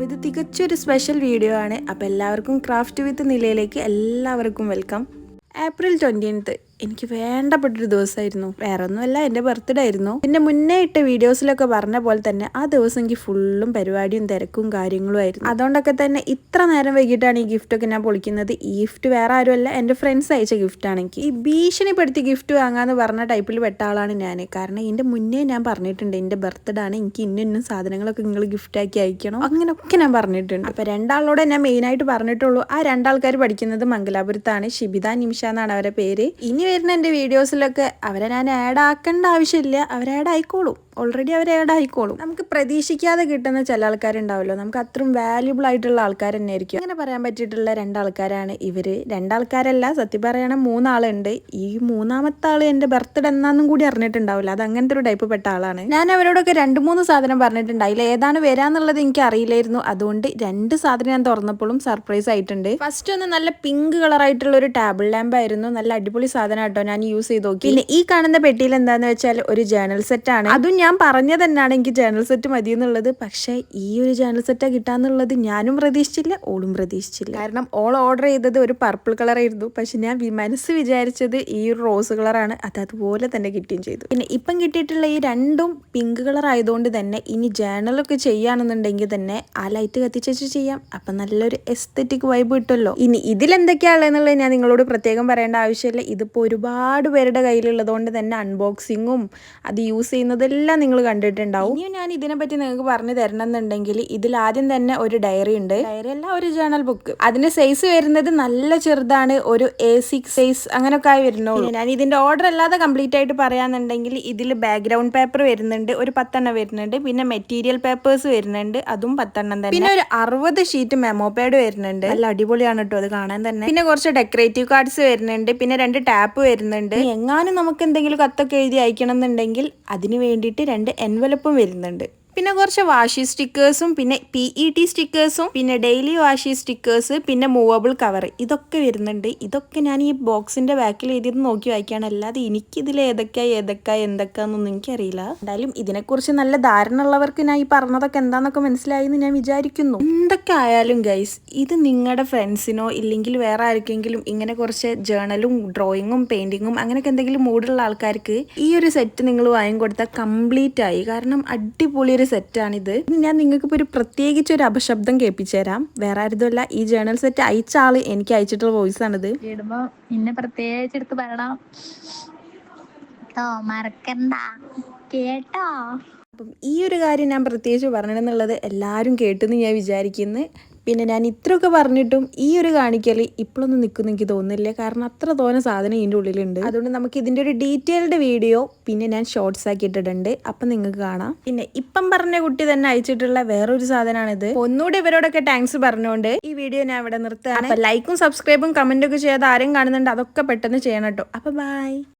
ഇത് തികച്ചൊരു special video ആണ്. അപ്പോൾ എല്ലാവർക്കും ക്രാഫ്റ്റ് വിത്ത് നിലയിലേക്ക് എല്ലാവർക്കും വെൽക്കം. ഏപ്രിൽ 20th എനിക്ക് വേണ്ടപ്പെട്ടൊരു ദിവസമായിരുന്നു. വേറെ ഒന്നുമല്ല, എൻ്റെ ബർത്ത്ഡേ ആയിരുന്നു. പിന്നെ മുന്നേ ഇട്ട വീഡിയോസിലൊക്കെ പറഞ്ഞ പോലെ തന്നെ ആ ദിവസം എനിക്ക് ഫുള്ളും പരിപാടിയും തിരക്കും കാര്യങ്ങളും ആയിരുന്നു. അതുകൊണ്ടൊക്കെ തന്നെ ഇത്ര നേരം വൈകിട്ടാണ് ഈ ഗിഫ്റ്റൊക്കെ ഞാൻ പൊളിക്കുന്നത്. ഈ ഗിഫ്റ്റ് വേറെ ആരുമല്ല, എൻ്റെ ഫ്രണ്ട്സ് അയച്ച ഗിഫ്റ്റാണ്. എനിക്ക് ഈ ഭീഷണിപ്പെടുത്തി ഗിഫ്റ്റ് വാങ്ങാമെന്ന് പറഞ്ഞ ടൈപ്പിൽ പെട്ട ആളാണ് ഞാൻ. കാരണം ഇതിൻ്റെ മുന്നേ ഞാൻ പറഞ്ഞിട്ടുണ്ട് എൻ്റെ ബർത്ത്ഡേ ആണ്, എനിക്ക് ഇന്ന സാധനങ്ങളൊക്കെ നിങ്ങൾ ഗിഫ്റ്റാക്കി അയക്കണം, അങ്ങനെയൊക്കെ ഞാൻ പറഞ്ഞിട്ടുണ്ട്. അപ്പോൾ രണ്ടാളോടെ ഞാൻ മെയിനായിട്ട് പറഞ്ഞിട്ടുള്ളൂ. ആ രണ്ടാൾക്കാർ പഠിക്കുന്നത് മംഗലാപുരത്താണ്. ഷിബിത, നിമിഷ എന്നാണ് അവരുടെ പേര്. ഇനി വരുന്ന എൻ്റെ വീഡിയോസിലൊക്കെ അവരെ ഞാൻ ആഡ് ആക്കേണ്ട ആവശ്യമില്ല, അവർ ആഡ് ആയിക്കോളും. ഓൾറെഡി അവർ ആഡ് ആയിക്കോളും. നമുക്ക് പ്രതീക്ഷിക്കാതെ കിട്ടുന്ന ചില ആൾക്കാരുണ്ടാവുമല്ലോ, നമുക്ക് അത്രയും വാല്യുബിൾ ആയിട്ടുള്ള ആൾക്കാർ തന്നെ ആയിരിക്കും. അങ്ങനെ പറയാൻ പറ്റിയിട്ടുള്ള രണ്ടാൾക്കാരാണ് ഇവര്. രണ്ടാൾക്കാരല്ല, സത്യം പറയണം 3 ആളുണ്ട്. ഈ 3ാമത്തെ ആള് എൻ്റെ ബർത്ത്ഡേ എന്നാന്നും കൂടി അറിഞ്ഞിട്ടുണ്ടാവില്ല. അത് അങ്ങനത്തെ ഒരു ടൈപ്പ് പെട്ട ആളാണ്. ഞാൻ അവരോടൊക്കെ 2-3 സാധനം പറഞ്ഞിട്ടുണ്ട്. അതിൽ ഏതാണ് വരാന്നുള്ളത് എനിക്ക് അറിയില്ലായിരുന്നു. അതുകൊണ്ട് 2 സാധനം ഞാൻ തുറന്നപ്പോഴും സർപ്രൈസ് ആയിട്ടുണ്ട്. ഫസ്റ്റ് ഒന്ന് നല്ല പിങ്ക് കളർ ആയിട്ടുള്ള ഒരു ടേബിൾ ലാമ്പ് ആയിരുന്നു. നല്ല അടിപൊളി സാധനം കേട്ടോ, ഞാൻ യൂസ് ചെയ്ത് നോക്കി. പിന്നെ ഈ കാണുന്ന പെട്ടിയിൽ എന്താന്ന് വെച്ചാൽ ഒരു ജേണൽ സെറ്റ് ആണ്. അതും ഞാൻ പറഞ്ഞത് തന്നെയാണ് എനിക്ക് ജേണൽ സെറ്റ് മതി എന്നുള്ളത്. പക്ഷേ ഈ ഒരു ജേണൽ സെറ്റാ കിട്ടാന്നുള്ളത് ഞാനും പ്രതീക്ഷിച്ചില്ല, ഓളും പ്രതീക്ഷിച്ചില്ല. കാരണം ഓൾ ഓർഡർ ചെയ്തത് ഒരു പർപ്പിൾ കളർ ആയിരുന്നു. പക്ഷെ ഞാൻ മനസ്സ് വിചാരിച്ചത് ഈ ഒരു റോസ് കളറാണ്. അത് അതുപോലെ തന്നെ കിട്ടുകയും ചെയ്തു. പിന്നെ ഇപ്പം കിട്ടിയിട്ടുള്ള ഈ 2ഉം പിങ്ക് കളർ ആയതുകൊണ്ട് തന്നെ ഇനി ജേണലൊക്കെ ചെയ്യുകയാണെന്നുണ്ടെങ്കിൽ തന്നെ ആ ലൈറ്റ് കത്തിച്ചു ചെയ്യാം. അപ്പം നല്ലൊരു എസ്തെറ്റിക് വൈബ് കിട്ടുമല്ലോ. ഇനി ഇതിലെന്തൊക്കെയാണെന്നുള്ളത് ഞാൻ നിങ്ങളോട് പ്രത്യേകം പറയേണ്ട ആവശ്യമില്ല. ഇതിപ്പോൾ ഒരുപാട് പേരുടെ കയ്യിലുള്ളതുകൊണ്ട് തന്നെ അൺബോക്സിങ്ങും അത് യൂസ് ചെയ്യുന്നതെല്ലാം നിങ്ങൾ കണ്ടിട്ടുണ്ടാവും. ഇനിയും ഞാൻ ഇതിനെപ്പറ്റി നിങ്ങൾക്ക് പറഞ്ഞു തരണം എന്നുണ്ടെങ്കിൽ ഇതിൽ ആദ്യം തന്നെ ഒരു ഡയറി ഉണ്ട്. ഡയറി അല്ല, ഒരു ജേണൽ ബുക്ക്. അതിന്റെ സൈസ് വരുന്നത് നല്ല ചെറുതാണ്, ഒരു A6 സൈസ് അങ്ങനെയൊക്കെ ആയി വരുന്നുള്ളൂ. ഞാൻ ഇതിന്റെ ഓർഡർ അല്ലാതെ കംപ്ലീറ്റ് ആയിട്ട് പറയാന്നുണ്ടെങ്കിൽ ഇതിൽ ബാക്ക്ഗ്രൗണ്ട് പേപ്പർ വരുന്നുണ്ട്, ഒരു 10 എണ്ണം വരുന്നുണ്ട്. പിന്നെ മെറ്റീരിയൽ പേപ്പേഴ്സ് വരുന്നുണ്ട്, അതും 10 എണ്ണം തന്നെ. പിന്നെ ഒരു 60 ഷീറ്റ് മെമോ പാഡ് വരുന്നുണ്ട്. നല്ല അടിപൊളിയാണ് കേട്ടോ അത് കാണാൻ തന്നെ. പിന്നെ കുറച്ച് ഡെക്കറേറ്റീവ് കാർഡ്സ് വരുന്നുണ്ട്. പിന്നെ 2 ടാപ്പ് വരുന്നുണ്ട്. എങ്ങാനും നമുക്ക് എന്തെങ്കിലും കത്തൊക്കെ എഴുതി അയക്കണം എന്നുണ്ടെങ്കിൽ അതിന് വേണ്ടിയിട്ട് 2 എൻവലപ്പും വരുന്നുണ്ട്. പിന്നെ കുറച്ച് വാഷി സ്റ്റിക്കേഴ്സും പിന്നെ PET സ്റ്റിക്കേഴ്സും പിന്നെ ഡെയിലി വാഷി സ്റ്റിക്കേഴ്സ് പിന്നെ മൂവബിൾ കവർ ഇതൊക്കെ വരുന്നുണ്ട്. ഇതൊക്കെ ഞാൻ ഈ ബോക്സിന്റെ ബാക്കിൽ എഴുതിയത് നോക്കി വായിക്കുകയാണ്. അല്ലാതെ എനിക്കിതിൽ എന്തൊക്കെയാന്നൊന്നും എനിക്കറിയില്ല. എന്തായാലും ഇതിനെക്കുറിച്ച് നല്ല ധാരണ ഉള്ളവർക്ക് ഞാൻ ഈ പറഞ്ഞതൊക്കെ എന്താണെന്നൊക്കെ മനസ്സിലായി എന്ന് ഞാൻ വിചാരിക്കുന്നു. എന്തൊക്കെ ആയാലും ഗൈസ്, ഇത് നിങ്ങളുടെ ഫ്രണ്ട്സിനോ ഇല്ലെങ്കിൽ വേറെ ആർക്കെങ്കിലും ഇങ്ങനെ കുറച്ച് ജേണലും ഡ്രോയിങ്ങും പെയിന്റിങ്ങും അങ്ങനെയൊക്കെ എന്തെങ്കിലും മൂടുള്ള ആൾക്കാർക്ക് ഈ ഒരു സെറ്റ് നിങ്ങൾ വാങ്ങിക്കൊടുത്താൽ കംപ്ലീറ്റ് ആയി. കാരണം അടിപൊളി ഒരു സെറ്റാണിത്. ഞാൻ നിങ്ങൾക്കിപ്പോൾ ഒരു പ്രത്യേകിച്ച് ഒരു അപശബ്ദം കേൾപ്പിച്ചു തരാം. വേറെ ആരുതല്ല, ഈ ജേണൽ സെറ്റ് അയച്ച ആള് എനിക്ക് അയച്ചിട്ടുള്ള വോയിസ് ആണിത്. ഇടുമ്പോ പിന്നെ പ്രത്യേകിച്ച് എടുത്ത് പറയണം കേട്ടോ, മറക്കണ്ട കേട്ടോ. അപ്പം ഈ ഒരു കാര്യം ഞാൻ പ്രത്യേകിച്ച് പറഞ്ഞിട്ടുള്ളത് എല്ലാവരും കേട്ടെന്ന് ഞാൻ വിചാരിക്കുന്നു. പിന്നെ ഞാൻ ഇത്രയൊക്കെ പറഞ്ഞിട്ടും ഈ ഒരു കാണിക്കൽ ഇപ്പോഴൊന്നും നിൽക്കുമെന്ന് എനിക്ക് തോന്നുന്നില്ല. കാരണം അത്ര തോന്നെ സാധനം ഇതിൻ്റെ ഉള്ളിലുണ്ട്. അതുകൊണ്ട് നമുക്ക് ഇതിൻ്റെ ഒരു ഡീറ്റെയിൽഡ് വീഡിയോ പിന്നെ ഞാൻ ഷോർട്സ് ആക്കി ഇട്ടിട്ടുണ്ട്, അപ്പം നിങ്ങൾക്ക് കാണാം. പിന്നെ ഇപ്പം പറഞ്ഞ കുട്ടി തന്നെ അയച്ചിട്ടുള്ള വേറൊരു സാധനമാണിത്. ഒന്നുകൂടി ഇവരോടൊക്കെ താങ്ക്സ് പറഞ്ഞുകൊണ്ട് ഈ വീഡിയോ ഞാൻ ഇവിടെ നിർത്തുകയാണ്. അപ്പം ലൈക്കും സബ്സ്ക്രൈബും കമൻറ്റൊക്കെ ചെയ്യാതെ ആരും കാണുന്നുണ്ട് അതൊക്കെ പെട്ടെന്ന് ചെയ്യണം കേട്ടോ. അപ്പം ബൈ.